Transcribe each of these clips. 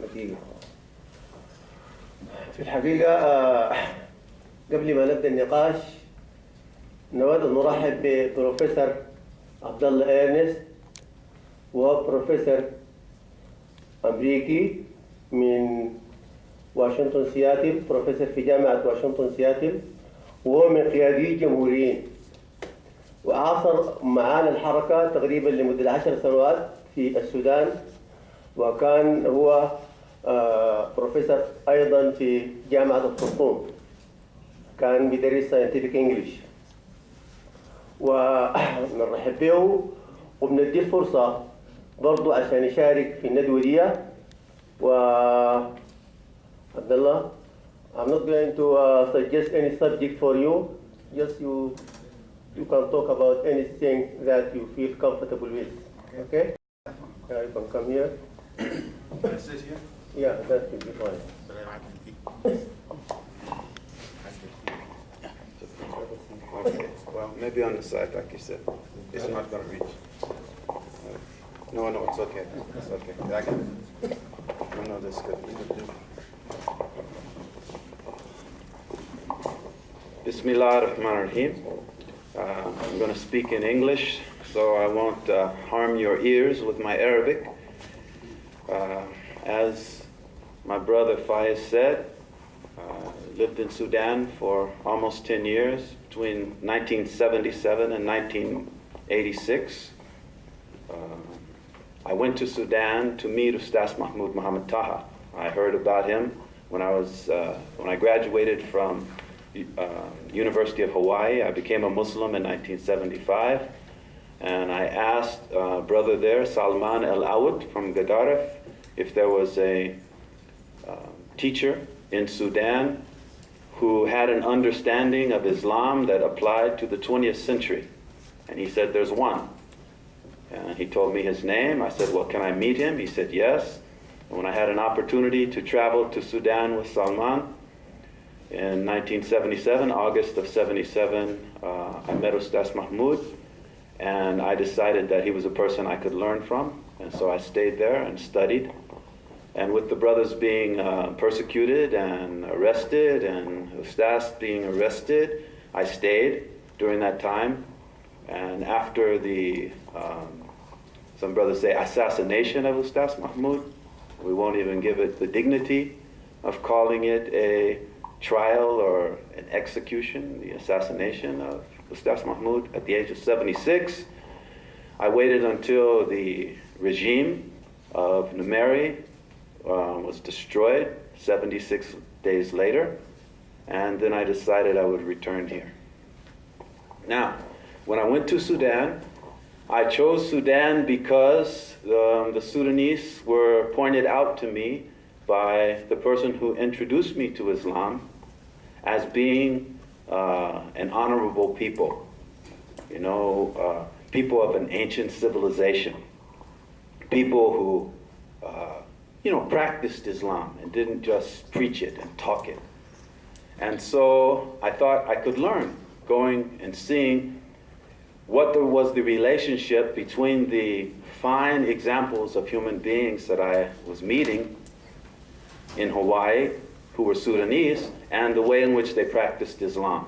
دقيقة. في الحقيقة قبل ما نبدأ النقاش نود أن نرحب ببروفيسور عبد الله وهو بروفيسور أمريكي من واشنطن سياتل، بروفيسور في جامعة واشنطن سياتل، وهو من قيادي الجمهوريين، وعاصر معانا الحركة تقريبا لمدة 10 سنوات في السودان، وكان هو بروفيسور أيضا في جامعة الخرطوم، كان بيدرس ساينتفك انجلش، ونرحب به وبنديه الفرصة برضو عشان يشارك في الندوة دي. و عبد الله, I'm not going to suggest any subject for you. Just you can talk about anything that you feel comfortable with. Okay? You can come here. Can I sit here? Yeah, that will be fine. Okay. Well, maybe on the side, like you said. It's not going to reach. No, it's okay. It's okay. I got it. No, that's good. We could do. Bismillah ar-Rahman ar-Rahim. I'm going to speak in English, so I won't harm your ears with my Arabic. As my brother Faiz said, lived in Sudan for almost 10 years, between 1977 and 1986. I went to Sudan to meet Ustaz Mahmoud Muhammad Taha. I heard about him when I graduated from University of Hawaii. I became a Muslim in 1975, and I asked brother there, Salman El-Awad from Gadaref, if there was a teacher in Sudan who had an understanding of Islam that applied to the 20th century. And he said, there's one. And he told me his name. I said, well, can I meet him? He said, yes. And when I had an opportunity to travel to Sudan with Salman in 1977, August of 77, I met Ustaz Mahmoud, and I decided that he was a person I could learn from. And so I stayed there and studied. And with the brothers being persecuted and arrested, and Ustaz being arrested, I stayed during that time. And after the, some brothers say, assassination of Ustaz Mahmoud, we won't even give it the dignity of calling it a trial or an execution, the assassination of Ustaz Mahmoud at the age of 76. I waited until the regime of Numeri was destroyed 76 days later, and then I decided I would return here. Now, when I went to Sudan, I chose Sudan because the Sudanese were pointed out to me by the person who introduced me to Islam as being an honorable people, you know, people of an ancient civilization, people who you know, practiced Islam and didn't just preach it and talk it. And so I thought I could learn, going and seeing what was the relationship between the fine examples of human beings that I was meeting in Hawaii, who were Sudanese, and the way in which they practiced Islam.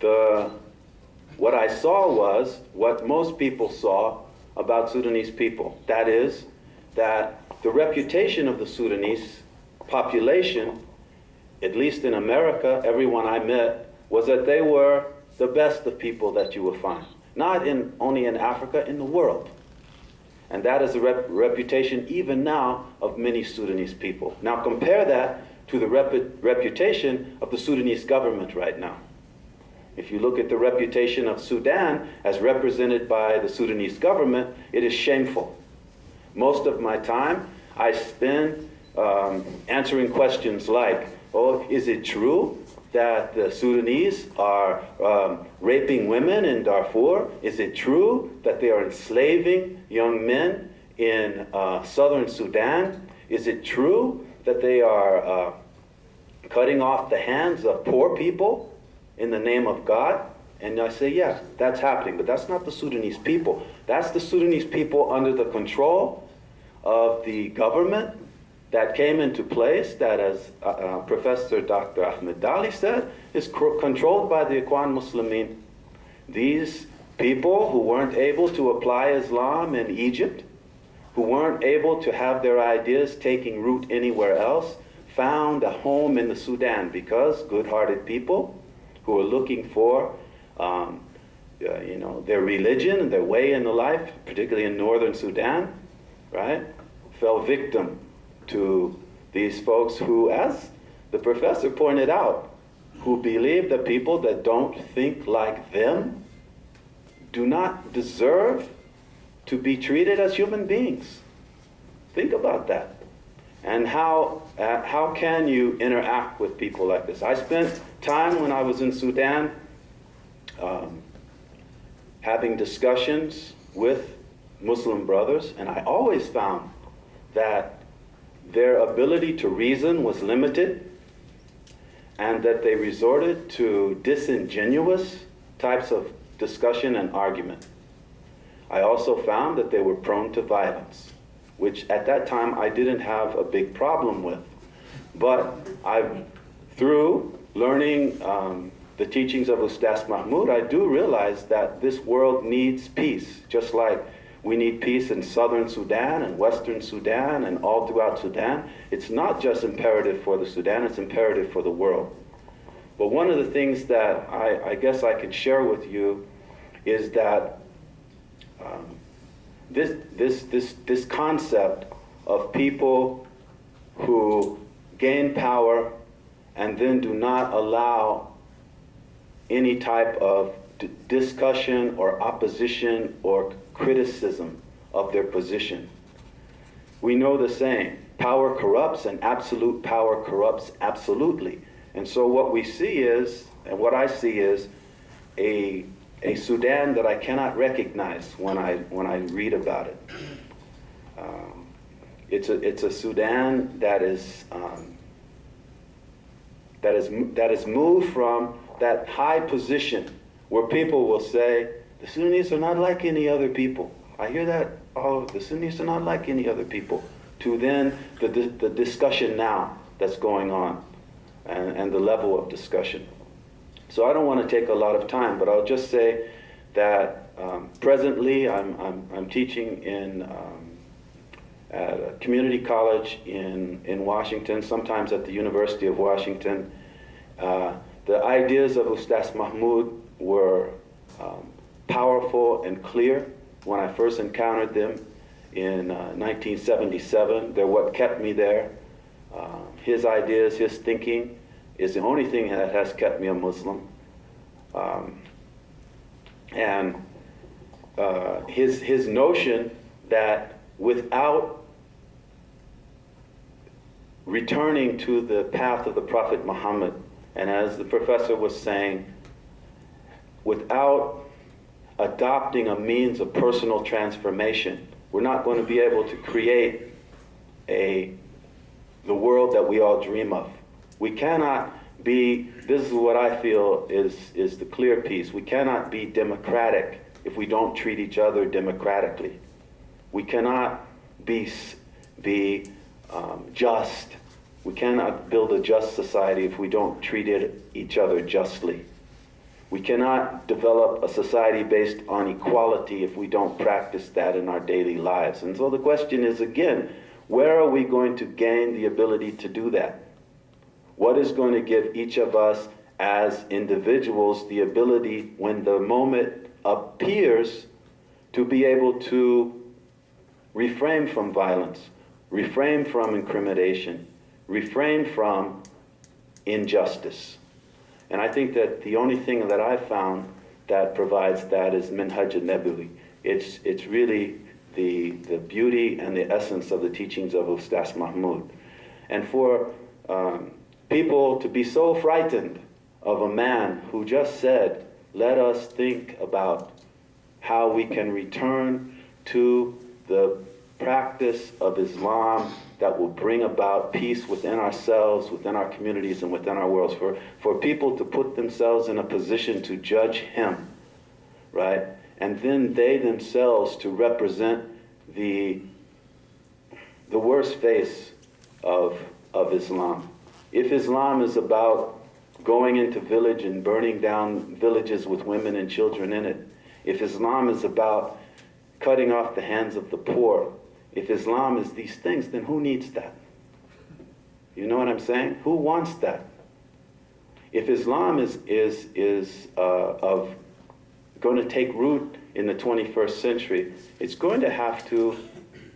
What I saw was what most people saw about Sudanese people. That is, that the reputation of the Sudanese population, at least in America, everyone I met, was that they were the best of people that you will find. Not only in Africa, in the world. And that is the reputation even now of many Sudanese people. Now compare that to the reputation of the Sudanese government right now. If you look at the reputation of Sudan as represented by the Sudanese government, it is shameful. Most of my time I spend answering questions like, oh, is it true that the Sudanese are raping women in Darfur? Is it true that they are enslaving young men in southern Sudan? Is it true that they are cutting off the hands of poor people in the name of God? And I say, yeah, that's happening, but that's not the Sudanese people. That's the Sudanese people under the control of the government that came into place that, as Professor Dr. Ahmed Dali said, is controlled by the Ikhwan Muslimin. These people who weren't able to apply Islam in Egypt, who weren't able to have their ideas taking root anywhere else, found a home in the Sudan because good-hearted people who were looking for their religion and their way in the life, particularly in northern Sudan, right, fell victim to these folks who, as the professor pointed out, who believe that people that don't think like them do not deserve to be treated as human beings. Think about that. And how can you interact with people like this? I spent time when I was in Sudan having discussions with Muslim brothers, and I always found that their ability to reason was limited and that they resorted to disingenuous types of discussion and argument. I also found that they were prone to violence, which at that time I didn't have a big problem with. But through learning the teachings of Ustaz Mahmoud, I do realize that this world needs peace, just like we need peace in southern Sudan and western Sudan and all throughout Sudan. It's not just imperative for the Sudan, it's imperative for the world. But one of the things that I guess I can share with you is that this concept of people who gain power and then do not allow any type of discussion or opposition or criticism of their position. We know the saying, power corrupts and absolute power corrupts absolutely. And so what we see is, and what I see is, a Sudan that I cannot recognize when I read about it. It's a Sudan that is moved from that high position where people will say the Sunnis are not like any other people. I hear that, oh, the Sunnis are not like any other people, to then the discussion now that's going on and the level of discussion. So I don't want to take a lot of time, but I'll just say that presently I'm teaching at a community college in Washington, sometimes at the University of Washington. The ideas of Ustaz Mahmoud were powerful and clear when I first encountered them in 1977. They're what kept me there. His ideas, his thinking is the only thing that has kept me a Muslim. His notion that without returning to the path of the Prophet Muhammad, and as the professor was saying, without adopting a means of personal transformation, we're not going to be able to create the world that we all dream of. We cannot be, this is what I feel is the clear piece, we cannot be democratic if we don't treat each other democratically. We cannot be just. We cannot build a just society if we don't treat each other justly. We cannot develop a society based on equality if we don't practice that in our daily lives. And so the question is, again, where are we going to gain the ability to do that? What is going to give each of us as individuals the ability, when the moment appears, to be able to refrain from violence, refrain from incrimination, refrain from injustice? And I think that the only thing that I've found that provides that is Minhaj al-Nabawi. It's really the beauty and the essence of the teachings of Ustaz Mahmoud. And for people to be so frightened of a man who just said, let us think about how we can return to the practice of Islam that will bring about peace within ourselves, within our communities, and within our worlds. For people to put themselves in a position to judge him, right? And then they themselves to represent the the worst face of Islam. If Islam is about going into village and burning down villages with women and children in it, if Islam is about cutting off the hands of the poor, if Islam is these things, then who needs that? You know what I'm saying? Who wants that? If Islam is going to take root in the 21st century, it's going to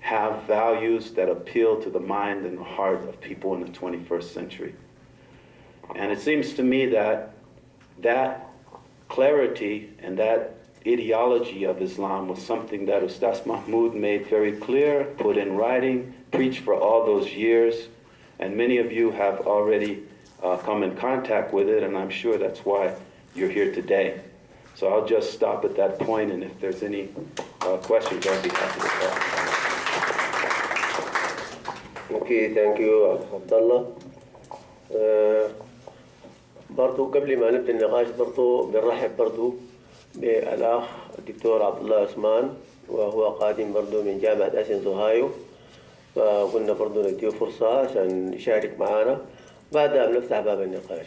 have values that appeal to the mind and the heart of people in the 21st century. And it seems to me that that clarity and that ideology of Islam was something that Ustaz Mahmoud made very clear, put in writing, preached for all those years, and many of you have already come in contact with it, and I'm sure that's why you're here today. So I'll just stop at that point, and if there's any questions, I'll be happy to talk. Okay, thank you, Abdullah. برضو قبل ما نبدأ النقاش برضو بنرحب برضو بالأخ الدكتور عبد الله عثمان، وهو قادم برضو من جامعة أسنز أوهايو، فقلنا برضو نديه فرصة عشان يشارك معنا بعدها بنفتح باب النقاش.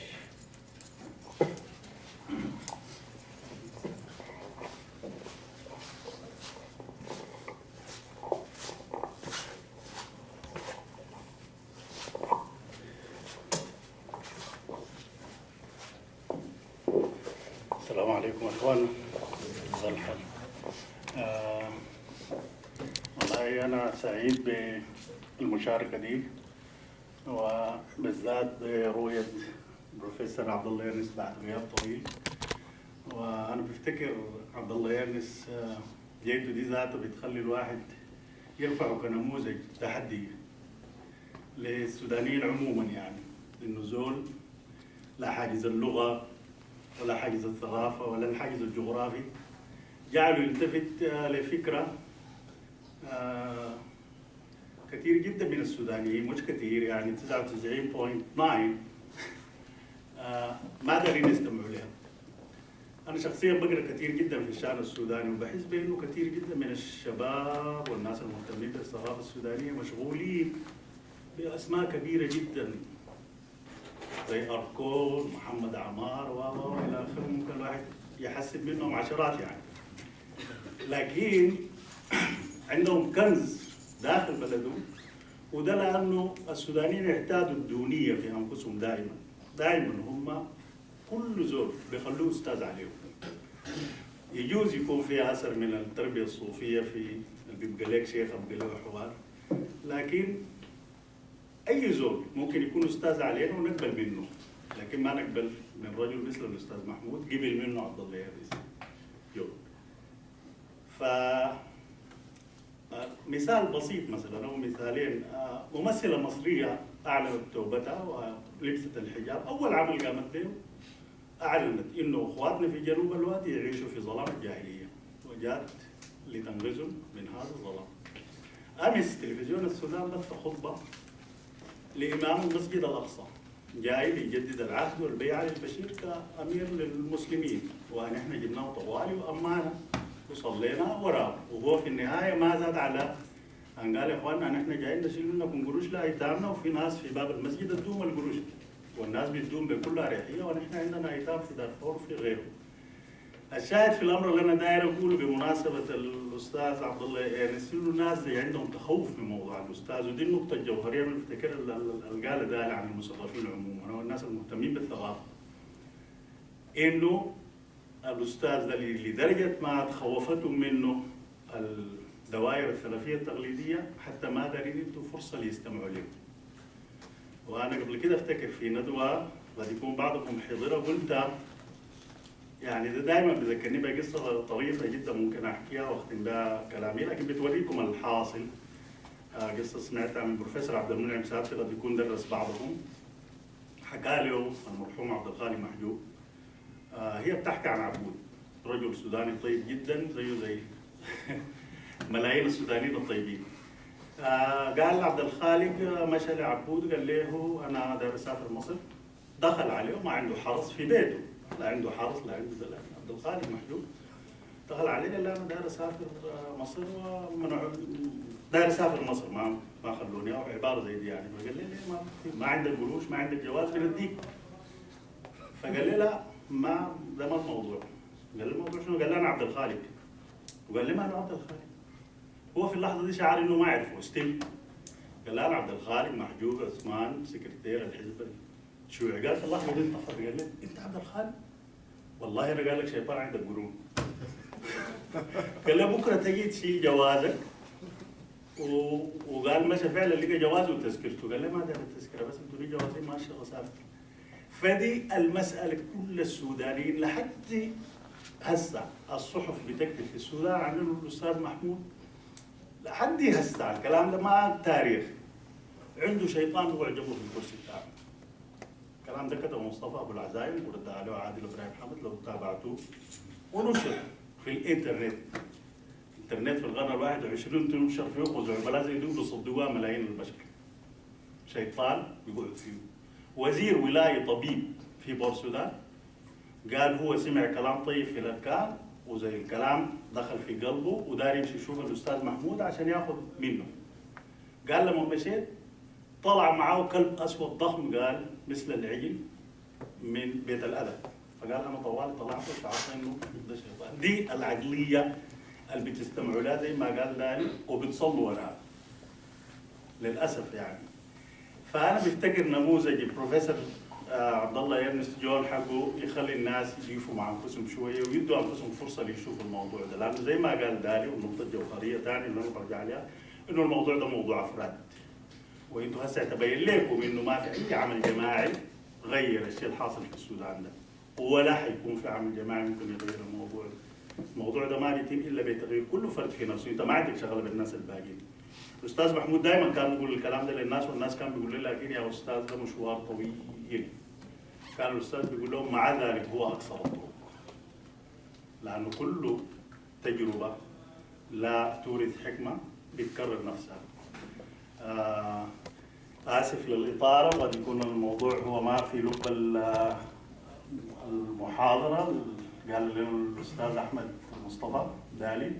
السلام عليكم اخوانا، ازي الحال؟ والله انا سعيد بالمشاركه دي، وبالذات برؤيه بروفيسور عبد الله يونس بعد غياب طويل. وانا بفتكر عبد الله يونس جيته دي ذاته بتخلي الواحد يرفعه كنموذج تحدي للسودانيين عموما، يعني انه زول لا حاجز اللغه ولا حاجز الثقافة ولا الحاجز الجغرافي، جعلوا يلتفت لفكرة كثير جدا من السودانيين، مش كثير يعني 99.9 ما دارين يستمعوا لها. أنا شخصيا بقرأ كثير جدا في الشأن السوداني، وبحس بأنه كثير جدا من الشباب والناس المهتمين بالثقافة السودانية مشغولين بأسماء كبيرة جدا زي أركون، محمد عمار والى آخره، ممكن الواحد يحسب منهم عشرات يعني. لكن عندهم كنز داخل بلدهم، وده لأنه السودانيين اعتادوا الدونية في أنفسهم دائما. دائما هم كل زول بيخلوه أستاذ عليهم. يجوز يكون في أثر من التربية الصوفية في اللي بيبقى لك شيخ بيبقى له حوار، لكن أي زول ممكن يكون أستاذ علينا ونقبل منه، لكن ما نقبل من رجل مثل الأستاذ محمود قبل منه عبد الله يونس. ف مثال بسيط مثلا أو مثالين، ممثلة مصرية أعلنت توبتها ولبست الحجاب، أول عمل قامت به أعلنت إنه إخواتنا في جنوب الوادي يعيشوا في ظلام الجاهلية، وجات لتنقذهم من هذا الظلام. أمس تلفزيون السودان بث خطبة لإمام المسجد الأقصى جاي ليجدد العهد والبيعة للبشير كأمير للمسلمين، ونحن جبناه طوالي وأمانة وصلينا وراه، وهو في النهاية ما زاد على أن قال يا إخواننا نحن جايين نشيل منكم قروش لأيتامنا، وفي ناس في باب المسجد تدوم القروش والناس بتدوم بكل أريحية، ونحن عندنا أيتام في دارفور وفي غيره. الشاهد في الامر اللي انا داير اقوله بمناسبه الاستاذ عبد الله يونس، انه الناس زي عندهم تخوف من موضوع الاستاذ، ودي النقطه الجوهريه اللي بفتكر اللي قال دالي عن المثقفين عموما والناس المهتمين بالثقافه. انه الاستاذ ده لدرجه ما تخوفتهم منه الدوائر السلفيه التقليديه حتى ما دارين يدوا فرصه ليستمعوا لهم. وانا قبل كده افتكر في ندوه قد يكون بعضكم حضرها قلت يعني ده دائما بذكرني بقصه طريفه جدا ممكن احكيها واختم بها كلامي، لكن بتوريكم الحاصل. قصه سمعتها من بروفيسور عبدالمجيد سابق قد يكون درس بعضهم. حكى له المرحوم عبد الخالق محجوب. هي بتحكي عن عبود، رجل سوداني طيب جدا زيه زي ملايين السودانيين الطيبين. قال عبد الخالق مشى لعبود قال له انا داير اسافر مصر. دخل عليه وما عنده حرس في بيته، لا عنده حرس لا عنده دلال. عبد الخالق محجوب دخل علي قال لي انا داير اسافر مصر ومنعوا، داير اسافر مصر ما خلوني، او عباره زي دي يعني. فقال لي ليه ما عندك قروش، ما عندك جواز بنديك. فقال لي لا ما ده ما الموضوع. قال لي الموضوع شنو؟ قال لي انا عبد الخالق. وقال لي ما هو عبد الخالق. هو في اللحظه دي شعر انه ما يعرفه ستيل. قال لي انا عبد الخالق محجوب عثمان سكرتير الحزب الشيوعي. قال في اللحظه دي انتفض، قال لي انت عبد الخالق؟ والله انا قال لك شيطان عندك قرون. قال لي بكره تجي تشيل جوازك، وقال مشى فعلا لقى جوازه وتذكرته. قال لي ما دام التذكره بس ادوني جوازي ماشي وسافر. فدي المساله كل السودانيين لحد هسه الصحف بتكتب في السودان عن انه الاستاذ محمود لحد هسه الكلام ده ما تاريخ عنده شيطان هو عجبه في الكرسي بتاعه. الكلام ده كتبه مصطفى ابو العزايم ورد عليه عادل ابراهيم محمد لو تابعتوه، ونشر في الانترنت. الانترنت في القرن الواحد وعشرين تنشر فيه وزعماء زي دول بيصدقوها ملايين البشر. شيطان بيقعد فيه. وزير ولايه طبيب في بورسودان قال هو سمع كلام طيب في الاركان وزي الكلام دخل في قلبه ودار يمشي يشوف الاستاذ محمود عشان ياخذ منه. قال لما مشيت طلع معاه كلب اسود ضخم قال مثل العجل من بيت الادب. فقال انا طوال طلعت وشعرت انه ده شيطان. دي العقليه اللي بتستمعوا لها زي ما قال دالي وبتصلوا وراها للاسف يعني. فانا بفتكر نموذج البروفيسور عبد الله يرنست جون حقه يخلي الناس يضيفوا مع انفسهم شويه ويدوا انفسهم فرصه ليشوفوا الموضوع ده، لانه زي ما قال دالي والنقطه الجوهريه ثاني اللي انا برجع عليها انه الموضوع ده موضوع افراد. وانتم هسه تبين لكم انه ما في اي عمل جماعي غير الشيء الحاصل في السودان ده، ولا حيكون في عمل جماعي ممكن يغير الموضوع ده. الموضوع ده ما بيتم الا بتغيير كل فرد في نفسه، انت ما عندك شغله بالناس الباقيين. الاستاذ محمود دائما كان بيقول الكلام ده للناس والناس كان بيقول له لكن يا استاذ ده مشوار طويل. كان الاستاذ بيقول لهم مع ذلك هو اقصر الطرق. لانه كل تجربه لا تورث حكمه بتكرر نفسها. آسف للإطارة، قد يكون الموضوع هو ما في لب المحاضرة قال لنا الأستاذ أحمد المصطفى دالي،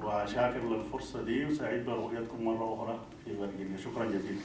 وشاكر للفرصة دي وسعيد برؤيتكم مرة أخرى في برقية. شكرا جزيلا.